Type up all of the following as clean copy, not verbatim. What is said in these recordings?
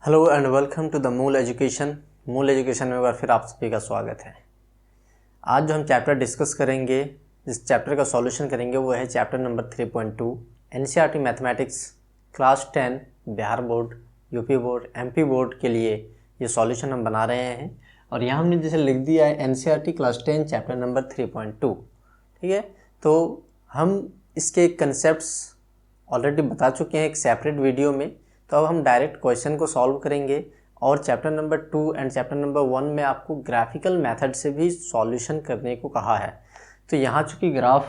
Hello and welcome to the Mool education. Mool education में एक बार फिर आप सभी का स्वागत है। आज जो हम चैप्टर डिस्कस करेंगे, जिस चैप्टर का सॉल्यूशन करेंगे वो है chapter number 3.2 NCERT mathematics class 10 Bihar board, UP board, MP board के लिए ये सॉल्यूशन हम बना रहे हैं। और यहाँ हमने जैसे लिख दिया है एनसीईआरटी क्लास 10 चैप्टर नंबर 3.2। ठीक है, तो हम इसके कंसेप्ट्स ऑलरेडी बता चुके हैं एक सेपरेट वीडियो में। तो अब हम डायरेक्ट क्वेश्चन को सॉल्व करेंगे और chapter number 2 and chapter number 1 में आपको ग्राफिकल मेथड से भी सॉल्यूशन करने को कहा है। तो यहाँ चूँकि ग्राफ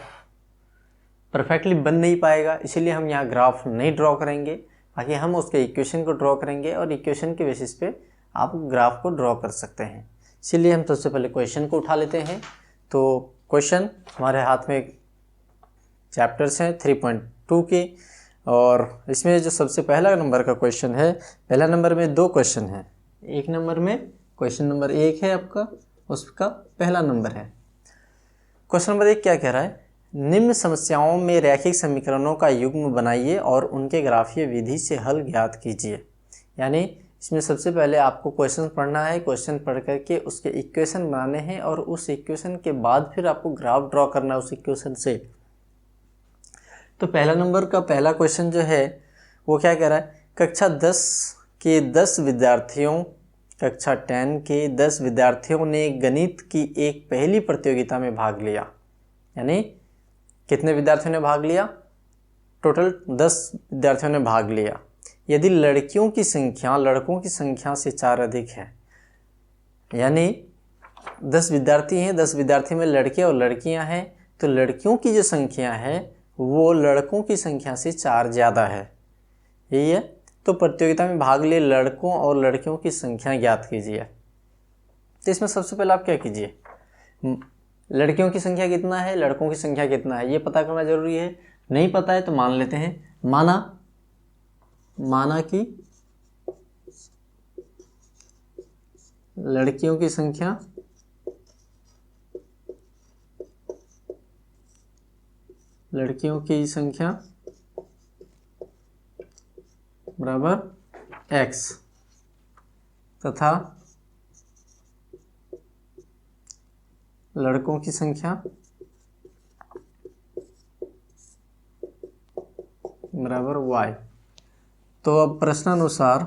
परफेक्टली बन नहीं पाएगा, इसीलिए हम यहाँ ग्राफ नहीं ड्रॉ करेंगे, बाकी हम उसके इक्वेशन को ड्रॉ करेंगे और इक्वेशन के बेसिस पे आप ग्राफ को ड्रॉ कर सकते हैं। इसीलिए हम सबसे पहले क्वेश्चन को उठा लेते हैं। तो क्वेश्चन हमारे हाथ में चैप्टर्स हैं 3.2 के, और इसमें जो सबसे पहला नंबर का क्वेश्चन है, पहला नंबर में दो क्वेश्चन है। एक नंबर में क्वेश्चन नंबर 1 है आपका, उसका पहला नंबर है। क्वेश्चन नंबर 1 क्या कह रहा है? निम्न समस्याओं में रैखिक समीकरणों का युग्म बनाइए और उनके ग्राफीय विधि से हल ज्ञात कीजिए। यानी इसमें सबसे पहले आपको क्वेश्चन पढ़ना है, क्वेश्चन पढ़ करके उसके इक्वेशन बनाने हैं और उस इक्वेशन के बाद फिर आपको ग्राफ ड्रॉ करना है उस इक्वेशन से। तो पहला नंबर का पहला क्वेश्चन जो है वो क्या कह रहा है? कक्षा 10 के 10 विद्यार्थियों, कक्षा 10 के 10 विद्यार्थियों ने गणित की एक पहली प्रतियोगिता में भाग लिया। यानी कितने विद्यार्थियों ने भाग लिया? टोटल 10 विद्यार्थियों ने भाग लिया। यदि लड़कियों की संख्या लड़कों की संख्या से 4 अधिक है, यानी 10 विद्यार्थी हैं, 10 विद्यार्थी में लड़के और लड़कियां हैं, तो लड़कियों की जो संख्या है वो लड़कों की संख्या से 4 ज़्यादा है, यही है। तो प्रतियोगिता में भाग लिए लड़कों और लड़कियों की संख्या ज्ञात कीजिए। तो इसमें सबसे पहले आप क्या कीजिए, लड़कियों की संख्या कितना है, लड़कों की संख्या कितना है, ये पता करना जरूरी है। नहीं पता है तो मान लेते हैं, माना कि लड़कियों की संख्या बराबर x तथा लड़कों की संख्या बराबर y। तो अब प्रश्नानुसार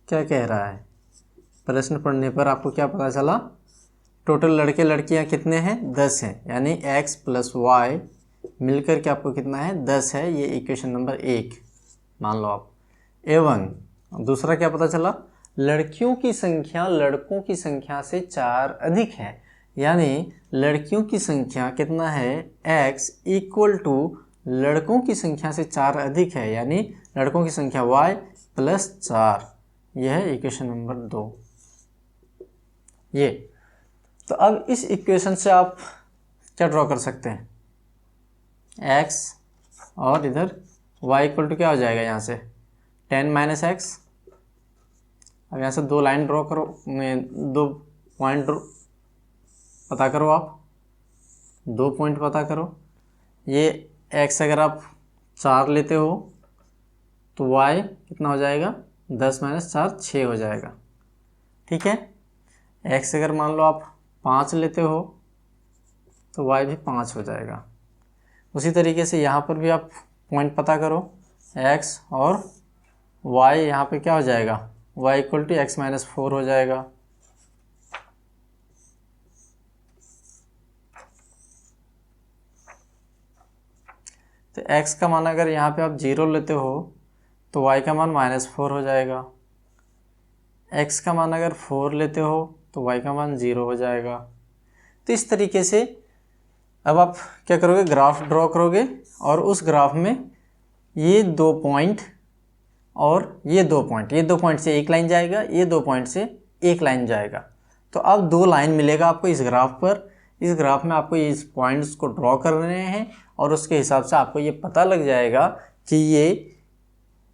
क्या कह रहा है? प्रश्न पढ़ने पर आपको क्या पता चला? टोटल लड़के लड़कियां कितने हैं? 10 हैं, यानी x प्लस y मिलकर के आपको कितना है? 10 है। ये इक्वेशन नंबर 1 मान लो आप। एवं दूसरा क्या पता चला? लड़कियों की संख्या लड़कों की संख्या से 4 अधिक है, यानी लड़कियों की संख्या कितना है? x इक्वल टू लड़कों की संख्या से 4 अधिक है, यानी लड़कों की संख्या y प्लस 4। यह है इक्वेशन नंबर 2। ये तो अब इस इक्वेशन से आप क्या ड्रॉ कर सकते हैं? x और इधर y इक्वल टू क्या हो जाएगा? यहाँ से 10 माइनस x। अब यहाँ से 2 लाइन ड्रॉ करो, 2 पॉइंट पता करो, आप 2 पॉइंट पता करो। ये x अगर आप 4 लेते हो तो y कितना हो जाएगा? 10 माइनस 4 6 हो जाएगा। ठीक है, x अगर मान लो आप 5 लेते हो तो y भी 5 हो जाएगा। उसी तरीके से यहाँ पर भी आप पॉइंट पता करो, x और y यहाँ पे क्या हो जाएगा? y equal to x minus 4 हो जाएगा। तो x का मान अगर यहाँ पे आप 0 लेते हो तो y का मान -4 हो जाएगा। x का मान अगर 4 लेते हो तो y का मान 0 हो जाएगा। तो इस तरीके से अब आप क्या करोगे? ग्राफ ड्रॉ करोगे और उस ग्राफ में ये 2 पॉइंट और ये 2 पॉइंट, ये 2 पॉइंट से एक लाइन जाएगा, ये 2 पॉइंट से एक लाइन जाएगा। तो अब 2 लाइन मिलेगा आपको इस ग्राफ पर। इस ग्राफ में आपको इस पॉइंट्स को ड्रॉ करने हैं और उसके हिसाब से आपको ये पता लग जाएगा कि ये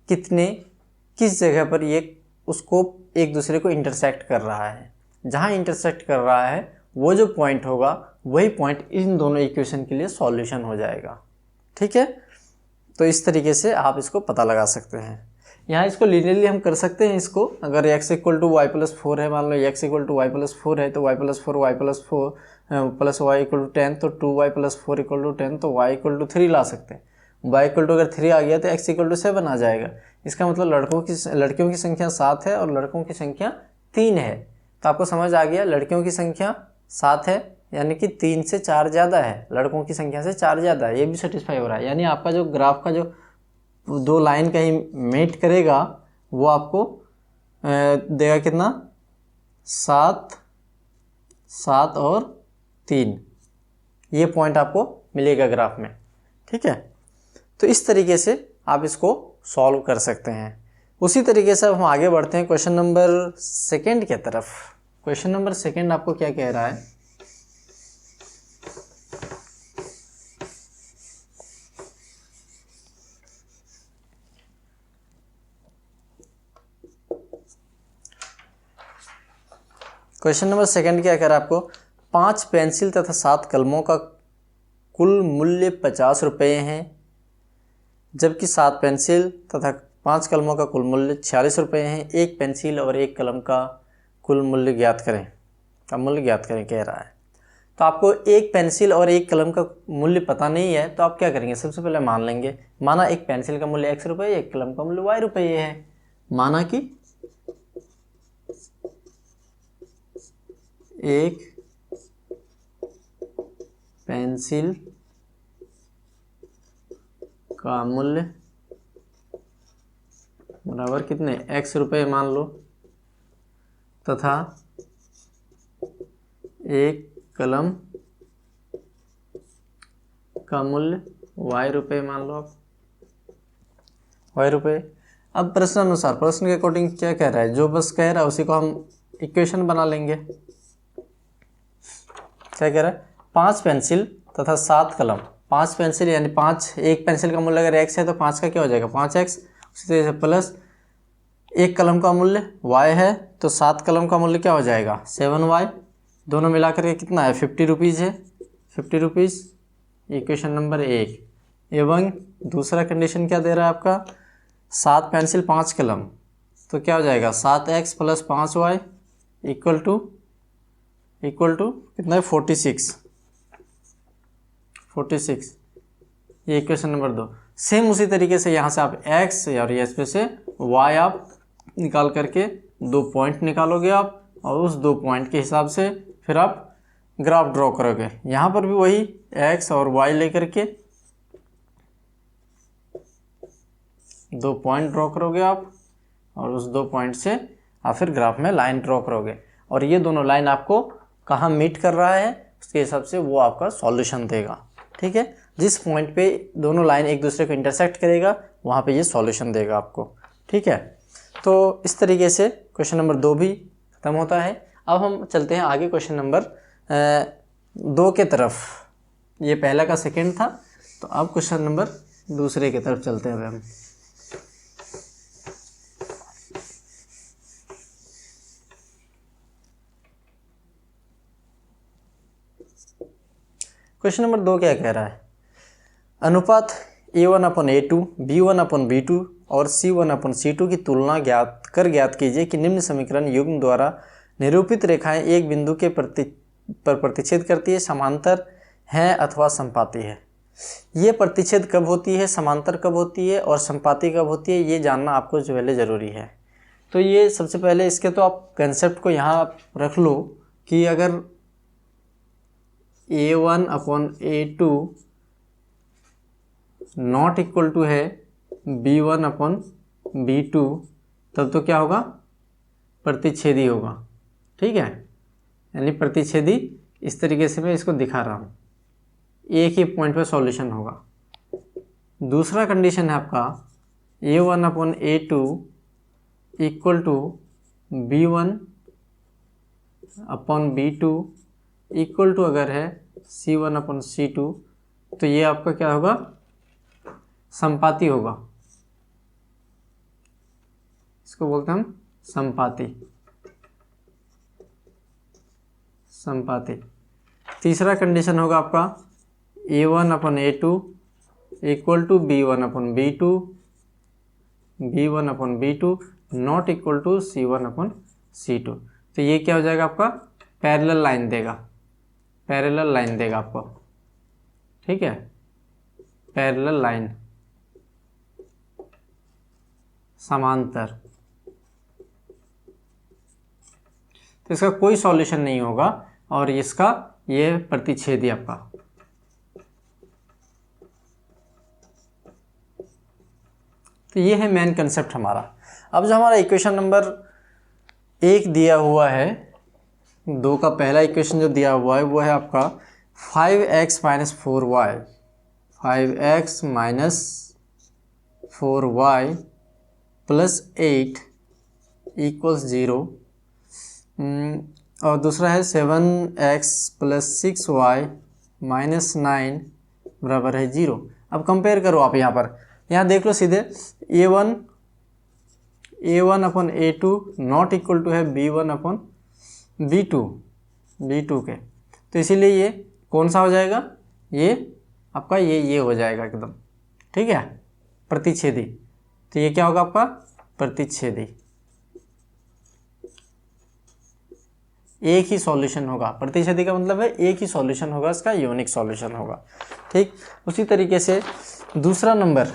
किस जगह पर ये उसको एक दूसरे को इंटरसेक्ट कर रहा है। जहाँ इंटरसेक्ट कर रहा है वो जो पॉइंट होगा वही पॉइंट इन दोनों इक्वेशन के लिए सॉल्यूशन हो जाएगा। ठीक है, तो इस तरीके से आप इसको पता लगा सकते हैं। यहाँ इसको लीनियरली हम कर सकते हैं इसको, अगर x equal to Y plus 4 है, मान लो x equal to Y plus 4 है तो y plus 4 Y plus 4 plus Y equal to 10, तो 2y प्लस 4 इक्वल टू 10, तो y इक्वल टू 3 ला सकते हैं। y इक्वल टू अगर 3 आ गया तो x इक्वल टू 7 आ जाएगा। इसका मतलब लड़कियों की संख्या 7 है और लड़कों की संख्या 3 है। तो आपको समझ आ गया, लड़कियों की संख्या 7 है यानी कि 3 से 4 ज़्यादा है, लड़कों की संख्या से 4 ज़्यादा है, ये भी सेटिस्फाई हो रहा है। यानी आपका जो ग्राफ का जो दो लाइन कहीं मेट करेगा वो आपको देगा कितना, 7, 7 और 3, ये पॉइंट आपको मिलेगा ग्राफ में। ठीक है, तो इस तरीके से आप इसको सॉल्व कर सकते हैं। उसी तरीके से अब हम आगे बढ़ते हैं क्वेश्चन नंबर 2 की तरफ। क्वेश्चन नंबर 2 आपको क्या कह रहा है, क्वेश्चन नंबर 2 क्या कह रहा है आपको, 5 पेंसिल तथा 7 कलमों का कुल मूल्य 50 रुपये हैं, जबकि 7 पेंसिल तथा 5 कलमों का कुल मूल्य 46 रुपये हैं। एक पेंसिल और एक कलम का कुल मूल्य ज्ञात करें, कह रहा है। तो आपको एक पेंसिल और एक कलम का मूल्य पता नहीं है तो आप क्या करेंगे, सबसे पहले मान लेंगे, माना एक पेंसिल का मूल्य x रुपये, एक कलम का मूल्य y रुपये है। माना कि एक पेंसिल का मूल्य बराबर कितने, x रुपये मान लो, तथा एक कलम का मूल्य y रुपये मान लो आप, y रुपये। अब प्रश्न अनुसार, प्रश्न के अकॉर्डिंग क्या कह रहा है, जो बस कह रहा है उसी को हम इक्वेशन बना लेंगे। क्या कह रहा है, 5 पेंसिल तथा 7 कलम, 5 पेंसिल यानी 5, एक पेंसिल का मूल्य अगर x है तो 5 का क्या हो जाएगा 5x, उसी तरह से प्लस एक कलम का मूल्य y है तो 7 कलम का मूल्य क्या हो जाएगा 7y, दोनों मिलाकर के कितना है 50 रुपीज़ है, 50 रुपीज़, इक्वेशन नंबर 1। एवं दूसरा कंडीशन क्या दे रहा है आपका, 7 पेंसिल 5 कलम, तो क्या हो जाएगा 7x plus 5y equal to कितना है 46, ये इक्वेशन नंबर 2। सेम उसी तरीके से यहाँ से आप x और ये इसमें से y आप निकाल करके 2 पॉइंट निकालोगे आप, और उस 2 पॉइंट के हिसाब से फिर आप ग्राफ ड्रॉ करोगे। यहाँ पर भी वही x और y लेकर के 2 पॉइंट ड्रॉ करोगे आप, और उस 2 पॉइंट से आप फिर ग्राफ में लाइन ड्रॉ करोगे, और ये दोनों लाइन आपको कहाँ मीट कर रहा है उसके हिसाब से वो आपका सॉल्यूशन देगा। ठीक है, जिस पॉइंट पे दोनों लाइन एक दूसरे को इंटरसेक्ट करेगा वहाँ पे ये सॉल्यूशन देगा आपको। ठीक है, तो इस तरीके से क्वेश्चन नंबर 2 भी खत्म होता है। अब हम चलते हैं आगे क्वेश्चन नंबर 2 के तरफ। ये पहला का 2 था, तो अब क्वेश्चन नंबर 2 की तरफ चलते हैं हम। क्वेश्चन नंबर 2 क्या कह रहा है, अनुपात A1/A2, B1/B2 और C1/C2 की तुलना ज्ञात कीजिए कि निम्न समीकरण युग्म द्वारा निरूपित रेखाएं एक बिंदु के पर प्रतिच्छेद करती है, समांतर हैं अथवा संपाती है। ये प्रतिच्छेद कब होती है, समांतर कब होती है और संपाती कब होती है, ये जानना आपको जो पहले ज़रूरी है। तो ये सबसे पहले इसके तो आप कंसेप्ट को यहाँ रख लो कि अगर A1/A2 नॉट इक्वल टू है B1/B2, तब तो क्या होगा, प्रतिच्छेदी होगा। ठीक है, यानी प्रतिच्छेदी इस तरीके से मैं इसको दिखा रहा हूँ, एक ही पॉइंट पे सॉल्यूशन होगा। दूसरा कंडीशन है आपका A1/A2 equal to B1/B2 equal to अगर है C1/C2, तो ये आपका क्या होगा, संपाती होगा। इसको बोलते हैं हम संपाती। तीसरा कंडीशन होगा आपका A1/A2 equal to B1/B2 B1 upon B2 not equal to C1 upon C2। तो ये क्या हो जाएगा आपका, पैरेलल लाइन देगा, पैरेलल लाइन देगा आपको, ठीक है, पैरेलल लाइन, समांतर। तो इसका कोई सॉल्यूशन नहीं होगा और इसका ये प्रतिच्छेदी आपका। तो ये है मेन कंसेप्ट हमारा। अब जो हमारा इक्वेशन नंबर 1 दिया हुआ है, 2 का पहला इक्वेशन जो दिया हुआ है वो है आपका 5x minus 4y, 5x minus 4y plus 8 equals 0, और दूसरा है 7x प्लस 6y माइनस 9 बराबर है 0। अब कंपेयर करो आप यहाँ देख लो सीधे, a1 upon a2 not equal to है b1 अपन b2 के। तो इसीलिए ये कौन सा हो जाएगा, ये आपका ये हो जाएगा एकदम, ठीक है, प्रतिच्छेदी। तो ये क्या होगा आपका, प्रतिच्छेदी। एक ही सॉल्यूशन होगा, प्रतिच्छेदी का मतलब है एक ही सॉल्यूशन होगा, इसका यूनिक सॉल्यूशन होगा, ठीक। उसी तरीके से दूसरा नंबर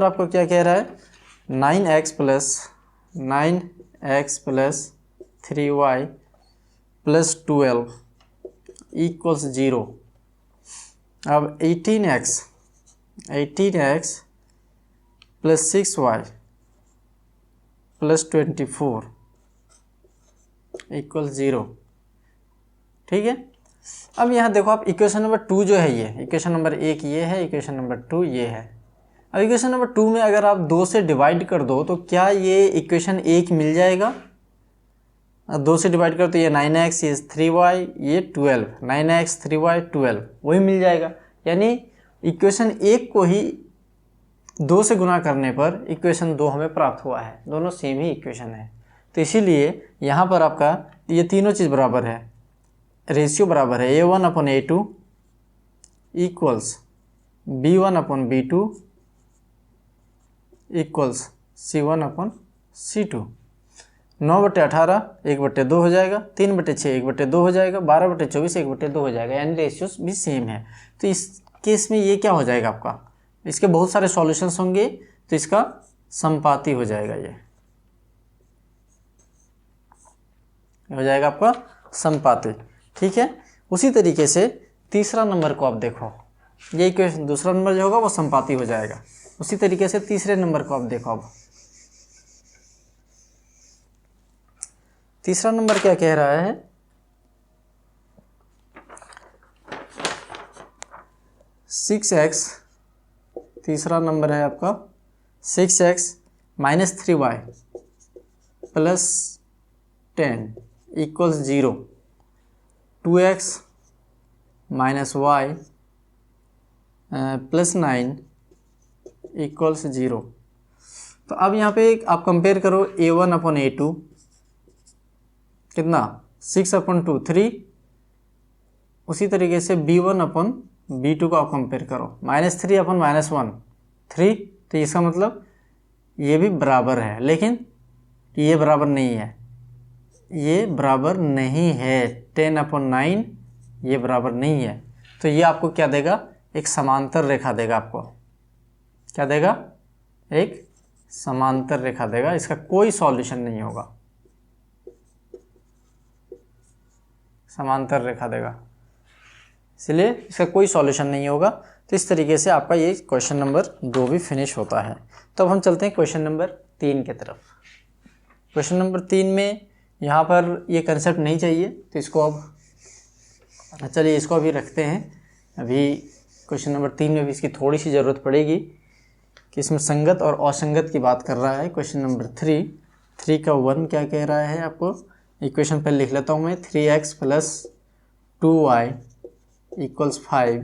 आपको क्या कह रहा है, 9x plus 3y plus 12 equals 0। अब 18x plus 6y plus 24 equal 0, ठीक है। अब यहाँ देखो आप, इक्वेशन नंबर 2 जो है, ये इक्वेशन नंबर 1 ये है, इक्वेशन नंबर 2 ये है। अब इक्वेशन नंबर 2 में अगर आप 2 से डिवाइड कर दो तो क्या ये इक्वेशन 1 मिल जाएगा, 2 से डिवाइड कर तो ये 9x, ये 3y, ये 12, 9x 3y 12 वही मिल जाएगा। यानी इक्वेशन 1 को ही 2 से गुना करने पर इक्वेशन 2 हमें प्राप्त हुआ है, दोनों सेम ही इक्वेशन है। तो इसीलिए यहाँ पर आपका ये तीनों चीज़ बराबर है, रेशियो बराबर है, a1 अपन a2 equals b1 upon b2 equals c1 upon c2। 9/18 1/2 हो जाएगा, 3/6 1/2 हो जाएगा, 12/24 1/2 हो जाएगा, यानी रेशियोस भी सेम है। तो इस केस में ये क्या हो जाएगा आपका, इसके बहुत सारे सॉल्यूशंस होंगे, तो इसका समपाती हो जाएगा, ये हो जाएगा आपका समपाती, ठीक है। उसी तरीके से तीसरा नंबर को आप देखो, ये इक्वेशन दूसरा नंबर जो होगा वो समपाती हो जाएगा। उसी तरीके से तीसरे नंबर को आप देखो। अब तीसरा नंबर क्या कह रहा है, 6x, तीसरा नंबर है आपका 6x minus 3y plus 10 equals 0, 2x minus y plus 9 equals 0। तो अब यहाँ पे आप कंपेयर करो, a1 अपन a2 कितना 6/2 3, उसी तरीके से b1 अपन b2 को आप कंपेयर करो, -3 अपन -1 3। तो इसका मतलब ये भी बराबर है, लेकिन ये बराबर नहीं है, ये बराबर नहीं है, 10/9 ये बराबर नहीं है। तो ये आपको क्या देगा, एक समांतर रेखा देगा, आपको क्या देगा, एक समांतर रेखा देगा, इसका कोई सॉल्यूशन नहीं होगा, समांतर रेखा देगा, इसलिए इसका कोई सॉल्यूशन नहीं होगा। तो इस तरीके से आपका ये क्वेश्चन नंबर 2 भी फिनिश होता है। तो अब हम चलते हैं क्वेश्चन नंबर 3 की तरफ। क्वेश्चन नंबर 3 में यहाँ पर ये कंसेप्ट नहीं चाहिए, तो इसको अब चलिए इसको अभी रखते हैं। अभी क्वेश्चन नंबर 3 में भी इसकी थोड़ी सी ज़रूरत पड़ेगी कि इसमें संगत और असंगत की बात कर रहा है। क्वेश्चन नंबर 3 का 1 क्या कह रहा है, आपको इक्वेशन पर लिख लेता हूँ मैं, 3x प्लस 2y इक्वल्स 5,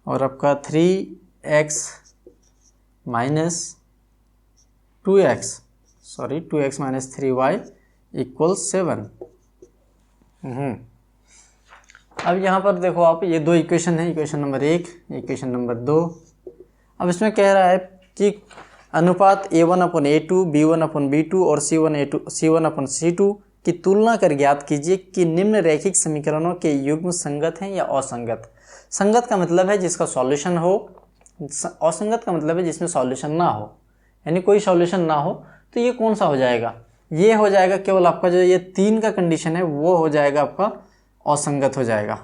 और आपका 3x minus 2x minus 3y equals 7। अब यहाँ पर देखो आप, ये 2 इक्वेशन है, इक्वेशन नंबर 1, इक्वेशन नंबर 2। अब इसमें कह रहा है कि अनुपात A1/A2, B1/B2 और C1/C2 की तुलना कर ज्ञात कीजिए कि निम्न रैखिक समीकरणों के युग्म संगत हैं या असंगत। संगत का मतलब है जिसका सॉल्यूशन हो, असंगत का मतलब है जिसमें सॉल्यूशन ना हो, यानी कोई सॉल्यूशन ना हो। तो ये कौन सा हो जाएगा? ये हो जाएगा केवल आपका जो ये 3 का कंडीशन है वो हो जाएगा आपका असंगत हो जाएगा।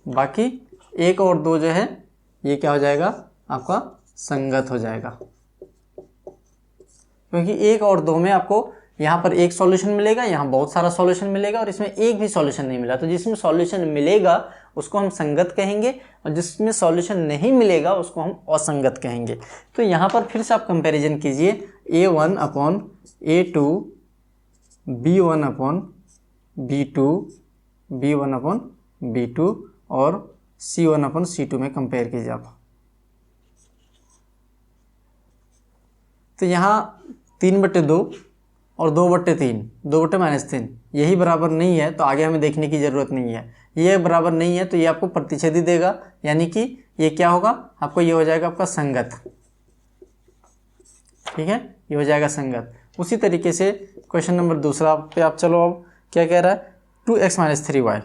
बाकी 1 और 2 जो है ये क्या हो जाएगा? आपका संगत हो जाएगा, क्योंकि 1 और 2 में आपको यहाँ पर एक सॉल्यूशन मिलेगा, यहाँ बहुत सारा सॉल्यूशन मिलेगा और इसमें एक भी सॉल्यूशन नहीं मिला। तो जिसमें सॉल्यूशन मिलेगा उसको हम संगत कहेंगे और जिसमें सॉल्यूशन नहीं मिलेगा उसको हम असंगत कहेंगे। तो यहाँ पर फिर से आप कंपैरिजन कीजिए A1/A2, B1/B2, B1/B2 और C1/C2 में कंपेयर कीजिए आप। तो यहाँ 3/2 और 2/3, 2/-3 यही बराबर नहीं है तो आगे हमें देखने की ज़रूरत नहीं है। ये बराबर नहीं है तो ये आपको प्रतिच्छेदी देगा, यानी कि ये क्या होगा आपको? ये हो जाएगा आपका संगत। ठीक है, ये हो जाएगा संगत। उसी तरीके से क्वेश्चन नंबर दूसरा पे आप चलो। अब क्या कह रहा है? 2x - 3y,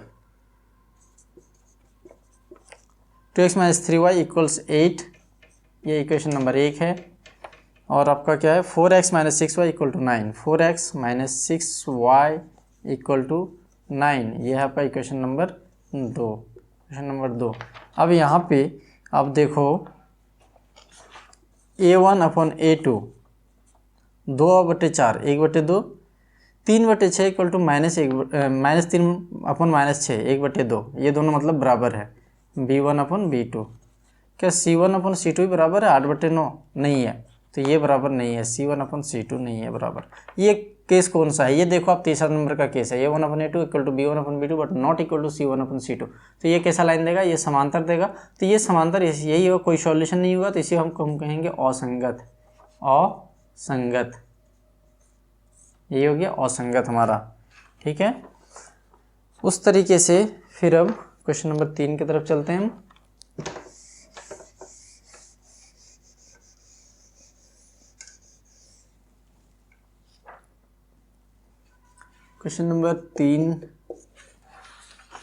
2x - 3y = 8, ये इक्वेशन नंबर 1 है। और आपका क्या है? 4x - 6y = 9, 4x - 6y = 9, ये है आपका इक्वेशन नंबर 2, इक्वेशन नंबर 2। अब यहाँ पे आप देखो A1/A2 2/4, 1/2, 3/6 = -3/6, 1/2, ये दोनों मतलब बराबर है B1/B2। क्या C1/C2 भी बराबर है 8/9? नहीं है, तो ये बराबर नहीं है, C1/C2 नहीं है बराबर। ये केस कौन सा है? ये देखो आप, तीसरा नंबर का केस है, A1/A2 = B1/B2 but not equal to C1/C2। तो ये कैसा लाइन देगा? ये समांतर देगा। तो ये समांतर यही होगा, कोई सॉल्यूशन नहीं होगा, तो इसे हम कहेंगे असंगत। असंगत, यही हो गया असंगत हमारा। ठीक है, उस तरीके से फिर अब क्वेश्चन नंबर 3 की तरफ चलते हैं हम। क्वेश्चन नंबर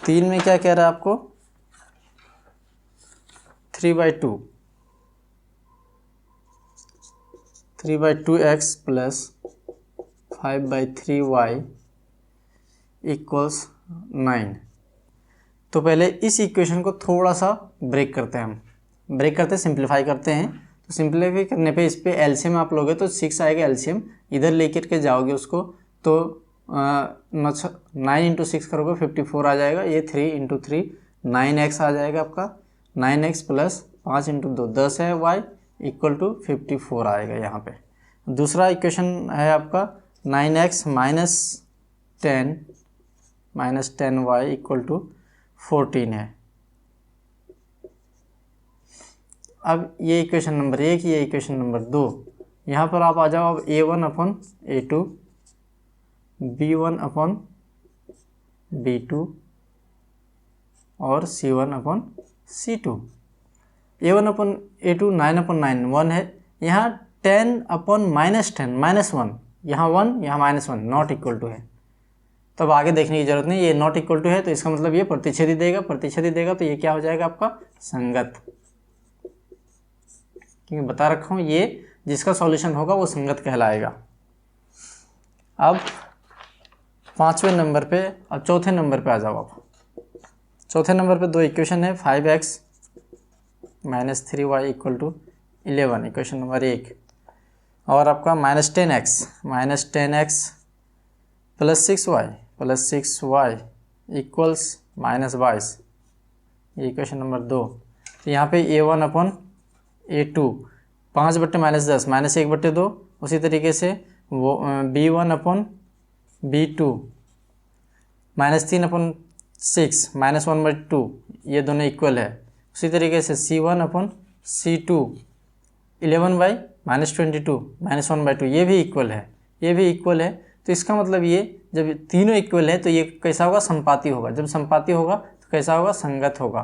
3 में क्या कह रहा है आपको? 3/2, 3/2x + 5/3y = 9। तो पहले इस इक्वेशन को थोड़ा सा ब्रेक करते हैं, हम ब्रेक करते सिंप्लीफाई करते हैं। तो सिंप्लीफाई करने पे इस पे एलसीएम आप लोगे तो 6 आएगा एलसीएम, इधर लेकर के जाओगे उसको तो 9 × 6 करोगे 54 आ जाएगा। ये 3 × 3 9x आ जाएगा आपका, 9x + 5 × 2 10 है y = 54 आएगा यहाँ पे। दूसरा इक्वेशन है आपका 9x - 10y = 14 है। अब ये इक्वेशन नंबर 1, ये इक्वेशन नंबर 2। यहाँ पर आप आ जाओ अब A1/A2, B1/B2 और C1/C2। A1/A2 9/9 1 है, यहाँ 10/-10 -1, यहाँ 1 यहाँ -1 नॉट इक्वल टू है। तो अब आगे देखने की जरूरत नहीं, ये नॉट इक्वल टू है तो इसका मतलब ये प्रतिच्छेदी देगा, प्रतिच्छेदी देगा तो ये क्या हो जाएगा आपका? संगत। क्योंकि बता रखा हूँ ये जिसका सॉल्यूशन होगा वो संगत कहलाएगा। अब 5वें नंबर पे, अब चौथे नंबर पे आ जाओ आप। चौथे नंबर पे 2 इक्वेशन है, 5x - 3y = 11, इक्वेशन नंबर 1, और आपका -10x + 6y = -22, ये इक्वेशन नंबर 2। तो यहाँ पे A1/A2 5/-10 -1/2, उसी तरीके से वो B1/B2 -3/6 -1/2, ये दोनों इक्वल है। उसी तरीके से C1/C2 11/-22 -1/2, ये भी इक्वल है, ये भी इक्वल है। तो इसका मतलब ये जब तीनों इक्वल है तो ये कैसा होगा? संपाती होगा। जब संपाती होगा तो कैसा होगा? संगत होगा।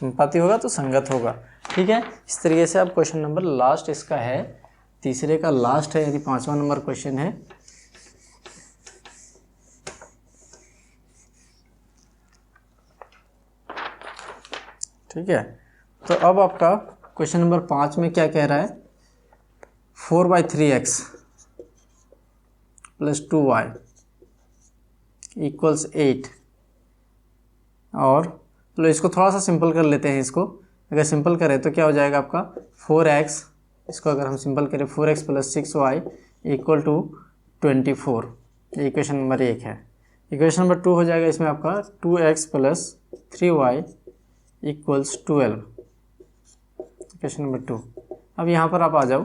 संपाती होगा तो संगत होगा। ठीक है, इस तरीके से अब क्वेश्चन नंबर लास्ट इसका है, तीसरे का लास्ट है, यदि 5वां नंबर क्वेश्चन है। ठीक है, तो अब आपका क्वेश्चन नंबर 5 में क्या कह रहा है, 4/3x + 2y = 8। और चलो इसको थोड़ा सा सिंपल कर लेते हैं। इसको अगर सिंपल करें तो क्या हो जाएगा आपका 4x, इसको अगर हम सिंपल करें 4x + 6y = 24। ये इक्वेशन नंबर 1 है। इक्वेशन नंबर 2 हो जाएगा इसमें आपका 2x + 3y = 12। Equation number 2। अब यहाँ पर आप आ जाओ,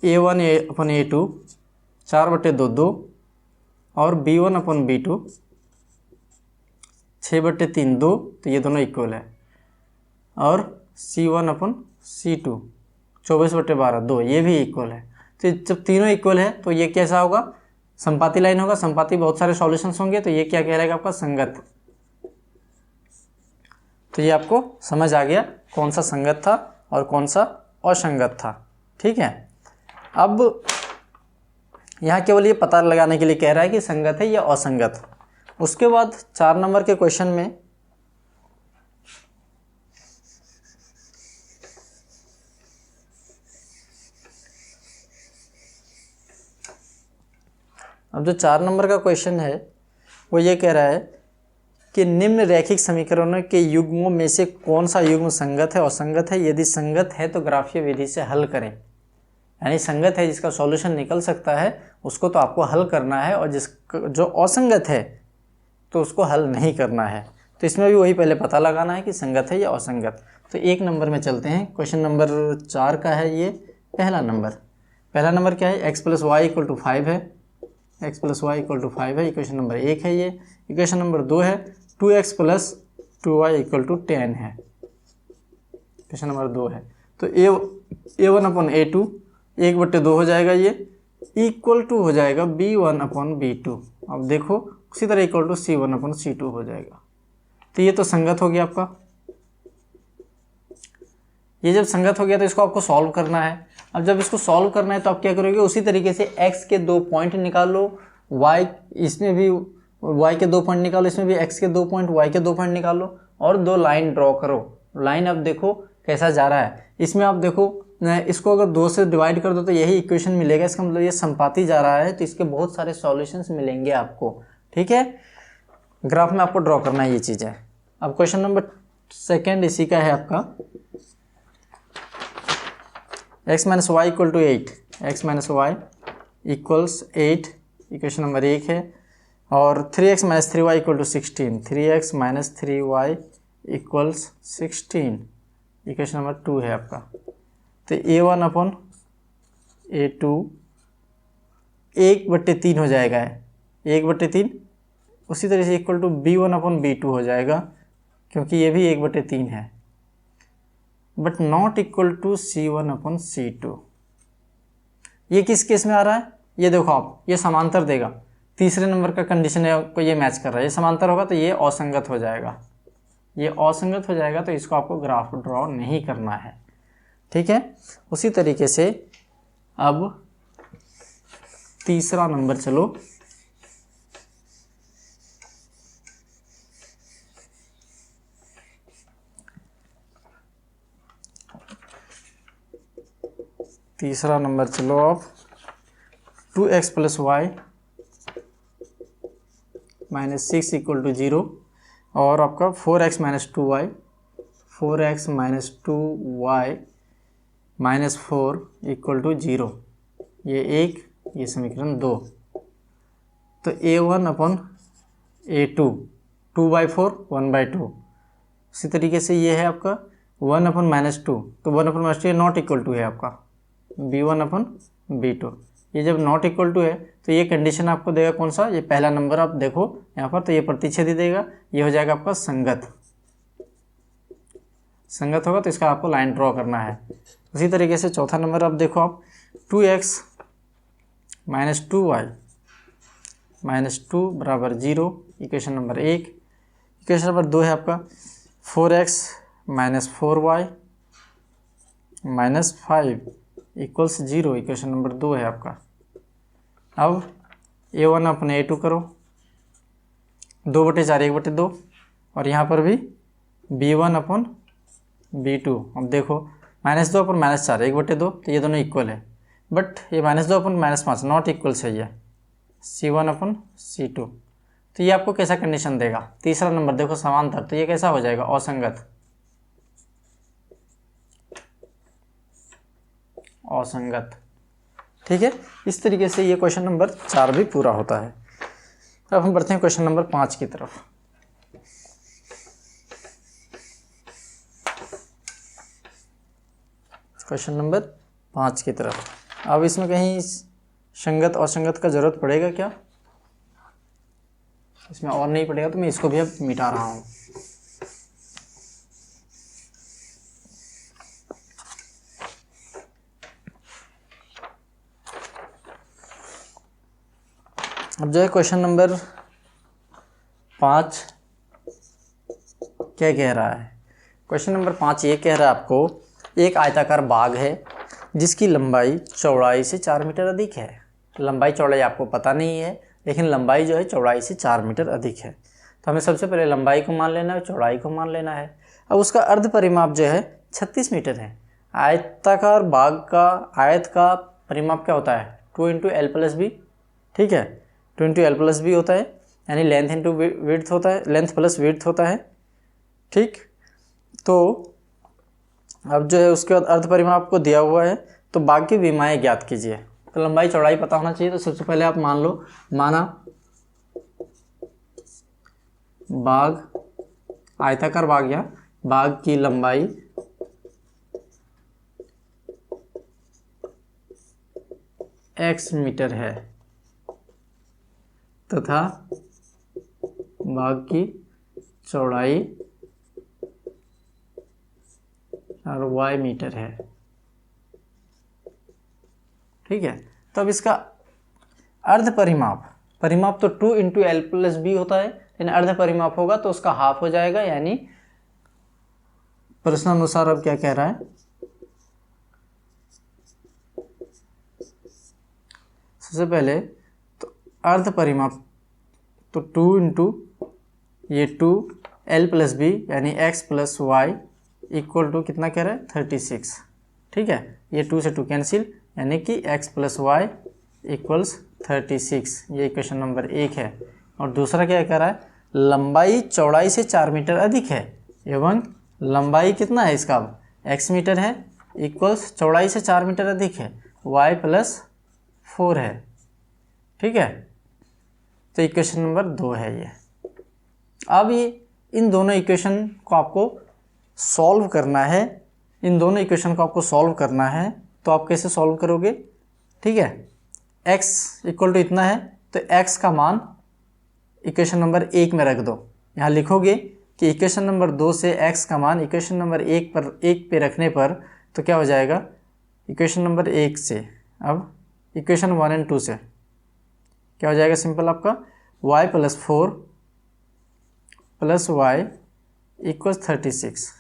a1/a2 4/2 2 और b1/b2 6/3 2, तो ये दोनों इक्वल है। और c1/c2 24/12 2, ये भी इक्वल है। तो जब तीनों इक्वल है तो ये कैसा होगा, संपाती लाइन होगा। संपाती बहुत सारे सॉल्यूशंस होंगे, तो ये क्या कहलाएगा आपका, संगत। तो ये आपको समझ आ गया कौन सा संगत था और कौन सा असंगत था। ठीक है, अब यहाँ केवल ये पता लगाने के लिए कह रहा है कि संगत है या असंगत। उसके बाद 4 नंबर के क्वेश्चन में अब जो 4 नंबर का क्वेश्चन है वो ये कह रहा है कि निम्न रैखिक समीकरणों के युग्मों में से कौन सा युग्म संगत है और असंगत है। यदि संगत है तो ग्राफीय विधि से हल करें। यानी संगत है जिसका सॉल्यूशन निकल सकता है उसको तो आपको हल करना है, और जो असंगत है तो उसको हल नहीं करना है। तो इसमें भी वही पहले पता लगाना है कि संगत है या असंगत। तो 1 नंबर में चलते हैं। क्वेश्चन नंबर 4 का है ये पहला नंबर क्या है, x + y = 5 है। x + y = 5 है, इक्वेशन नंबर 1 है ये। इक्वेशन नंबर 2 है 2x + 2y = 10 है, इक्वेशन नंबर 2 है। तो a1/a2 1/2 हो जाएगा, ये इक्वल टू हो जाएगा b1/b2। अब देखो उसी तरह इक्वल टू c1/c2 हो जाएगा। तो ये तो संगत हो गया आपका। ये जब संगत हो गया तो इसको आपको सॉल्व करना है। अब जब इसको सॉल्व करना है तो आप क्या करोगे, उसी तरीके से x के 2 पॉइंट निकालो, y इसमें भी y के 2 पॉइंट निकालो, इसमें भी x के 2 पॉइंट y के 2 पॉइंट निकालो और 2 लाइन ड्रॉ करो। लाइन अब देखो कैसा जा रहा है। इसमें आप देखो इसको अगर 2 से डिवाइड कर दो तो यही इक्वेशन मिलेगा। इसका मतलब ये संपाती जा रहा है, तो इसके बहुत सारे सॉल्यूशंस मिलेंगे आपको। ठीक है, ग्राफ में आपको ड्रॉ करना है ये चीज़ें। अब क्वेश्चन नंबर 2 इसी का है आपका, x - y = 8, x - y = 8, equation number 1 है। और 3x - 3y = 16, 3x - 3y = 16, equation number 2 है आपका। तो a1/a2 1/3 हो जाएगा, 1/3 उसी तरह से इक्वल टू b1/b2 हो जाएगा, क्योंकि ये भी 1/3 है, but not equal to c1/c2। ये किस केस में आ रहा है, ये देखो आप, ये समांतर देगा। तीसरे नंबर का कंडीशन है को ये मैच कर रहा है, ये समांतर होगा तो ये असंगत हो जाएगा। ये असंगत हो जाएगा तो इसको आपको ग्राफ ड्रॉ नहीं करना है। ठीक है, उसी तरीके से अब तीसरा नंबर चलो। तीसरा नंबर चलो आप 2x + y - 6 = 0 और आपका 4x - 2y 4x - 2y - 4 = 0। ये 1, ये समीकरण 2। तो a1/a2 2/4 1/2। इसी तरीके से ये है आपका 1/-2, तो 1/-2 नॉट इक्वल टू है आपका b1/b2। ये जब नॉट इक्वल टू है तो ये कंडीशन आपको देगा कौन सा, ये पहला नंबर आप देखो यहाँ पर, तो ये प्रतिच्छेदी देगा, ये हो जाएगा आपका संगत। संगत होगा तो इसका आपको लाइन ड्रॉ करना है। उसी तरीके से चौथा नंबर आप देखो, आप 2x - 2y - 2 = 0, equation number 1। Equation number 2 है आपका 4x -4y -5 equals 0, equation number 2 है आपका। अब a1 अपन a2 करो, 2/4 1/2, और यहाँ पर भी b1 अपन b2। अब देखो -2 अपन -4 1/2, तो ये दोनों इक्वल है, बट ये -2 अपन -5 नॉट इक्वल चाहिए, c1 अपन c2। तो ये आपको कैसा कंडीशन देगा? तीसरा नंबर देखो समांतर, तो ये कैसा हो जाएगा? असंगत। असंगत, ठीक है। इस तरीके से ये क्वेश्चन नंबर 4 भी पूरा होता है। अब हम बढ़ते हैं क्वेश्चन नंबर 5 की तरफ। क्वेश्चन नंबर 5 की तरफ। अब इसमें कहीं संगत असंगत का जरूरत पड़ेगा क्या? इसमें और नहीं पड़ेगा, तो मैं इसको भी अब मिटा रहा हूँ। अब जो है क्वेश्चन नंबर 5 क्या कह रहा है? क्वेश्चन नंबर 5 ये कह रहा है आपको, एक आयताकार बाग है जिसकी लंबाई चौड़ाई से 4 मीटर अधिक है। लंबाई चौड़ाई आपको पता नहीं है, लेकिन लंबाई जो है चौड़ाई से 4 मीटर अधिक है। तो हमें सबसे पहले लंबाई को मान लेना है, चौड़ाई को मान लेना है। अब उसका अर्ध परिमाप जो है 36 मीटर है। आयताकार बाग का आयत का परिमाप क्या होता है? 2 × l+b, ठीक है, 2 × l+b होता है, यानी लेंथ इंटू विड्थ होता है, लेंथ प्लस विड्थ होता है, ठीक। तो अब जो है उसके बाद अर्ध परिमाप आपको दिया हुआ है, तो बाग की विमाएँ ज्ञात कीजिए। तो लंबाई चौड़ाई पता होना चाहिए, तो सबसे पहले आप मान लो, माना बाग, आयताकार बाग या बाग की लंबाई x मीटर है तथा बाग की चौड़ाई और y मीटर है, ठीक है। तो अब इसका अर्ध परिमाप तो 2 × l+b होता है, लेकिन अर्ध परिमाप होगा तो उसका हाफ हो जाएगा, यानी प्रश्नानुसार अब क्या कह रहा है? सबसे पहले तो अर्ध परिमाप तो 2 × 2 l+b यानी x + y इक्वल टू कितना कह रहा है? 36, ठीक है। ये 2 से 2 कैंसिल, यानी कि x + y इक्वल्स 36। ये इक्वेशन नंबर 1 है। और दूसरा क्या कह रहा है? लंबाई चौड़ाई से 4 मीटर अधिक है एवं लंबाई कितना है इसका? x मीटर है, इक्वल्स चौड़ाई से 4 मीटर अधिक है, y + 4 है, ठीक है। तो इक्वेशन नंबर 2 है ये। अब ये इन दोनों इक्वेशन को आपको सॉल्व करना है, तो आप कैसे सॉल्व करोगे? ठीक है, x इक्वल टू इतना है, तो x का मान इक्वेशन नंबर 1 में रख दो। यहाँ लिखोगे कि इक्वेशन नंबर 2 से x का मान इक्वेशन नंबर 1 पे रखने पर तो क्या हो जाएगा? इक्वेशन नंबर 1 से अब इक्वेशन 1 और 2 से क्या हो जाएगा? सिंपल आपका y + 4 + y इक्वल्स 36।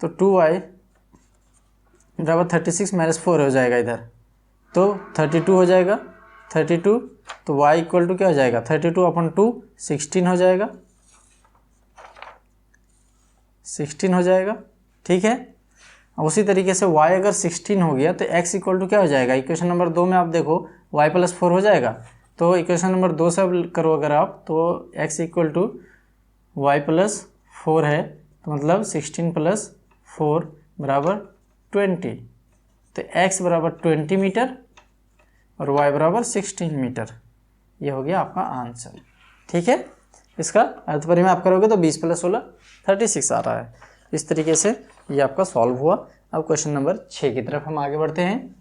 तो 2y बराबर 36 - 4 हो जाएगा इधर, तो 32 हो जाएगा। 32 तो y इक्वल टू क्या हो जाएगा? 32/2 16 हो जाएगा, 16 हो जाएगा, ठीक है। अब उसी तरीके से y अगर 16 हो गया तो x इक्वल टू क्या हो जाएगा? इक्वेशन नंबर 2 में आप देखो y + 4 हो जाएगा, तो इक्वेशन नंबर 2 से अब करो अगर आप, तो x इक्वल टू y + 4 है, तो मतलब 16 + 4 बराबर 20। तो x बराबर 20 मीटर और y बराबर 16 मीटर। ये हो गया आपका आंसर, ठीक है। इसका अर्थ परिमाप आप करोगे तो 20 + 16 36 आ रहा है। इस तरीके से ये आपका सॉल्व हुआ। अब क्वेश्चन नंबर 6 की तरफ हम आगे बढ़ते हैं।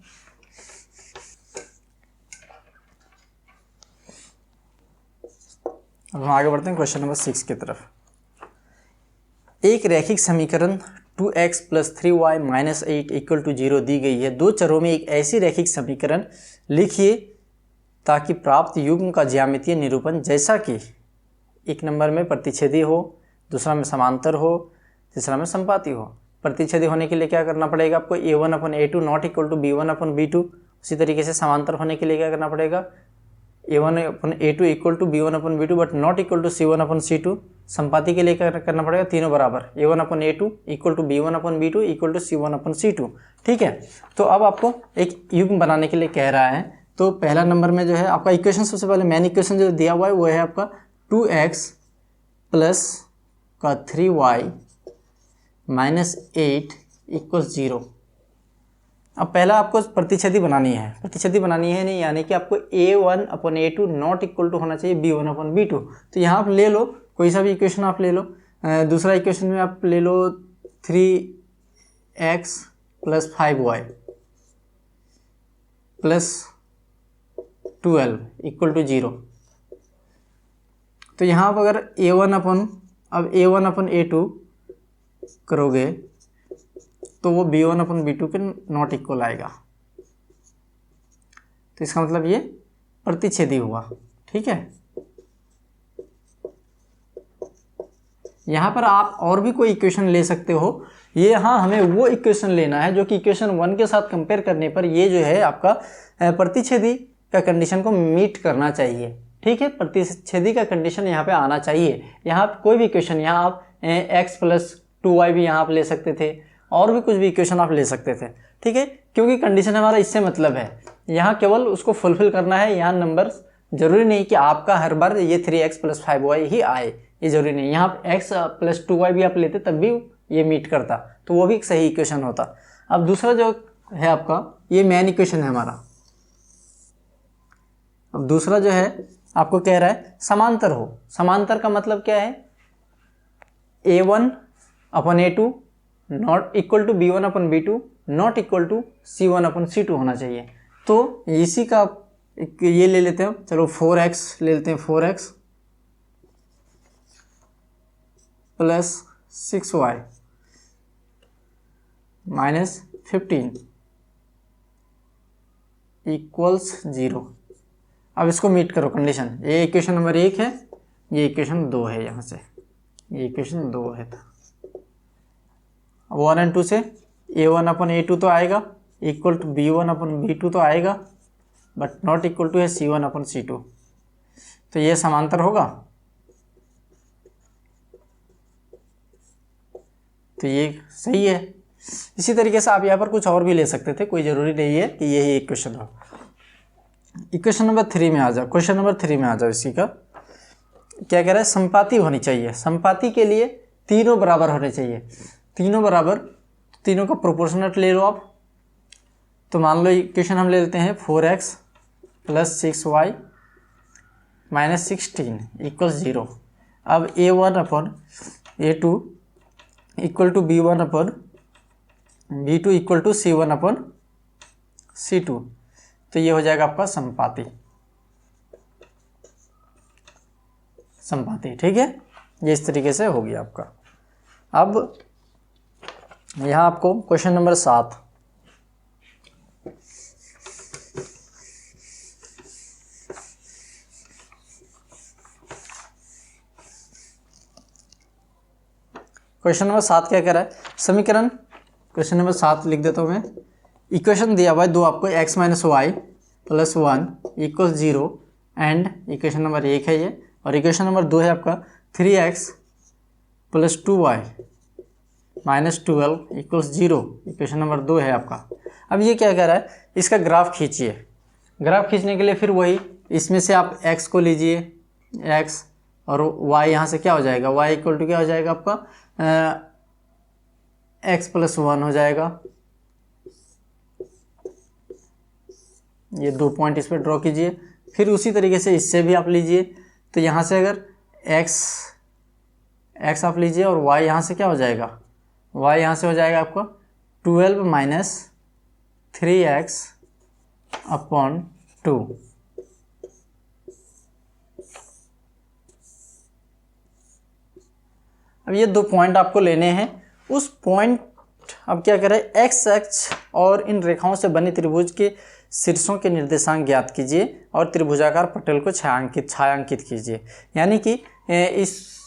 अब हम आगे बढ़ते हैं क्वेश्चन नंबर 6 की तरफ। एक रैखिक समीकरण 2x + 3y - 8 = 0 दी गई है। दो चरों में एक ऐसी रैखिक समीकरण लिखिए ताकि प्राप्त युग्म का ज्यामितीय निरूपण जैसा कि एक नंबर में प्रतिच्छेदी हो, दूसरा में समांतर हो, तीसरा में संपाती हो। प्रतिच्छेदी होने के लिए क्या करना पड़ेगा आपको, a1/a2 not equal to b1/b2। उसी तरीके से समांतर होने के लिए क्या करना पड़ेगा, a1/a2 equal to b1/b2 but not equal to c1/c2। संपाती के लिए क्या करना पड़ेगा, तीनों बराबर, a1/a2 equal to b1/b2 equal to c1/c2। ठीक है, तो अब आपको एक युग्म बनाने के लिए कह रहा है। तो पहला नंबर में जो है आपका इक्वेशन, सबसे पहले मेन इक्वेशन जो दिया हुआ है वो है आपका 2x प्लस का 3y माइनस 8 इक्वल 0। अब पहला आपको प्रतिच्छेदी बनानी है, प्रतिच्छेदी बनानी है नहीं, यानी कि आपको a1/a2 नॉट इक्वल टू होना चाहिए b1/b2। तो यहाँ आप ले लो कोई सा भी इक्वेशन आप ले लो। दूसरा इक्वेशन में आप ले लो 3x plus 5y plus 12 equal to 0। तो यहाँ आप अगर a1/a2 करोगे तो वो b1/b2 के नॉट इक्वल आएगा। तो इसका मतलब ये प्रतिच्छेदी हुआ। ठीक है, यहाँ पर आप और भी कोई इक्वेशन ले सकते हो। ये यहाँ हमें वो इक्वेशन लेना है जो कि इक्वेशन 1 के साथ कंपेयर करने पर ये जो है आपका प्रतिच्छेदी का कंडीशन को मीट करना चाहिए। ठीक है, प्रतिच्छेदी का कंडीशन यहाँ पे आना चाहिए। यहाँ कोई भी इक्वेशन, यहाँ आप x प्लस 2y भी यहाँ आप ले सकते थे, और भी कुछ भी इक्वेशन आप ले सकते थे। ठीक है, क्योंकि कंडीशन हमारा इससे मतलब है, यहाँ केवल उसको फुलफिल करना है। यहाँ नंबर जरूरी नहीं कि आपका हर बार ये 3x प्लस 5y ही आए, ये जरूरी नहीं। यहाँ आप x प्लस 2y भी आप लेते तब भी ये मीट करता, तो वो भी एक सही इक्वेशन होता। अब दूसरा जो है आपका, ये मेन इक्वेशन है हमारा। अब दूसरा जो है आपको कह रहा है समांतर हो। समांतर का मतलब क्या है, a1/a2 not equal to b1/b2 not equal to c1/c2 होना चाहिए। तो इसी का ये ले लेते हैं, चलो 4x ले लेते हैं, 4x plus 6y minus 15 equals 0। अब इसको मीट करो कंडीशन। ये इक्वेशन नंबर 1 है, ये इक्वेशन 2 है, यहाँ से ये इक्वेशन 2 है। अब 1 और 2 से a1/a2 तो आएगा इक्वल टू b1/b2 तो आएगा, बट नॉट इक्वल टू है c1/c2। तो ये समांतर होगा, तो ये सही है। इसी तरीके से आप यहाँ पर कुछ और भी ले सकते थे, कोई ज़रूरी नहीं है कि यही इक्वेशन हो। इक्वेशन नंबर 3 में आ जाओ, क्वेश्चन नंबर 3 में आ जाओ। इसी का क्या कह रहा है, संपाती होनी चाहिए। संपाती के लिए तीनों बराबर होने चाहिए। तीनों बराबर, तीनों का प्रोपोर्शनल ले लो आप। तो मान लो इक्वेशन हम ले लेते हैं 4x plus 6y minus 16 equal 0। अब a1/a2 equal to b1/b2 equal to c1/c2। तो ये हो जाएगा आपका संपाती। संपाती, ठीक है, ये इस तरीके से हो गया आपका। अब यहाँ आपको क्वेश्चन नंबर 7, क्वेश्चन नंबर 7 क्या कह रहा है, समीकरण, क्वेश्चन नंबर 7 लिख देता हूँ मैं। इक्वेशन दिया हुआ है दो आपको, x minus Y plus 1 equal 0 and equation number 1 है ये, और इक्वेशन नंबर 2 है आपका 3x plus 2y minus 12 equals 0। Equation number 2 है आपका। अब ये क्या कह रहा है, इसका ग्राफ खींचिए। ग्राफ खींचने के लिए फिर वही, इसमें से आप x को लीजिए, x, और y यहाँ से क्या हो जाएगा, y इक्वल टू क्या हो जाएगा आपका x प्लस 1 हो जाएगा। ये 2 पॉइंट इस पर ड्रॉ कीजिए। फिर उसी तरीके से इससे भी आप लीजिए। तो यहाँ से अगर x आप लीजिए और y यहाँ से क्या हो जाएगा, y यहाँ से हो जाएगा आपका 12 माइनस 3x अपॉन 2। अब ये 2 पॉइंट आपको लेने हैं। उस पॉइंट, अब क्या करें, एक्स अक्ष और इन रेखाओं से बने त्रिभुज के शीर्षों के निर्देशांक ज्ञात कीजिए और त्रिभुजाकार पटल को छायांकित कीजिए। यानी कि इस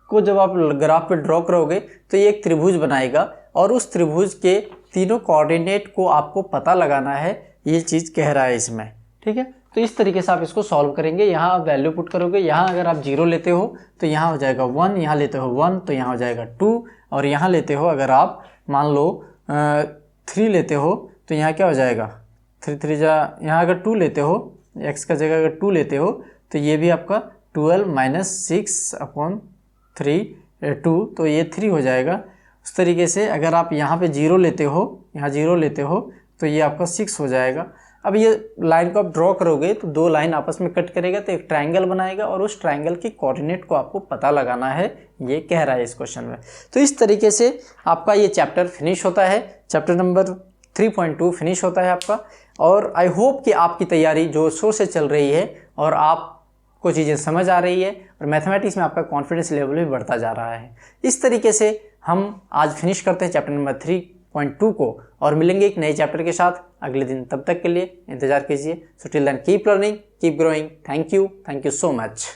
को जब आप ग्राफ पे ड्रॉ करोगे तो ये एक त्रिभुज बनाएगा और उस त्रिभुज के तीनों कोऑर्डिनेट को आपको पता लगाना है, ये चीज़ कह रहा है इसमें। ठीक है, तो इस तरीके से आप इसको सॉल्व करेंगे। यहाँ आप वैल्यू पुट करोगे, यहाँ अगर आप 0 लेते हो तो यहाँ हो जाएगा 1, यहाँ लेते हो 1 तो यहाँ हो जाएगा 2, और यहाँ लेते हो अगर आप मान लो 3 लेते हो तो यहाँ क्या हो जाएगा 3 3 जा, यहाँ अगर 2 लेते हो, x का जगह अगर 2 लेते हो तो ये भी आपका 12 - 6/3 2, तो ये 3 हो जाएगा। उस तरीके से अगर आप यहाँ पे 0 लेते हो, यहाँ 0 लेते हो तो ये आपका 6 हो जाएगा। अब ये लाइन को आप ड्रॉ करोगे तो दो लाइन आपस में कट करेगा तो एक ट्रायंगल बनाएगा और उस ट्रायंगल की कोऑर्डिनेट को आपको पता लगाना है, ये कह रहा है इस क्वेश्चन में। तो इस तरीके से आपका ये चैप्टर फिनिश होता है, चैप्टर नंबर 3.2 फिनिश होता है आपका। और आई होप कि आपकी तैयारी जो शो से चल रही है और आपको चीज़ें समझ आ रही है और मैथमेटिक्स में आपका कॉन्फिडेंस लेवल भी बढ़ता जा रहा है। इस तरीके से हम आज फिनिश करते हैं चैप्टर नंबर 3.2 को और मिलेंगे एक नए चैप्टर के साथ अगले दिन। तब तक के लिए इंतजार कीजिए। So till then keep learning, keep growing. Thank you so much.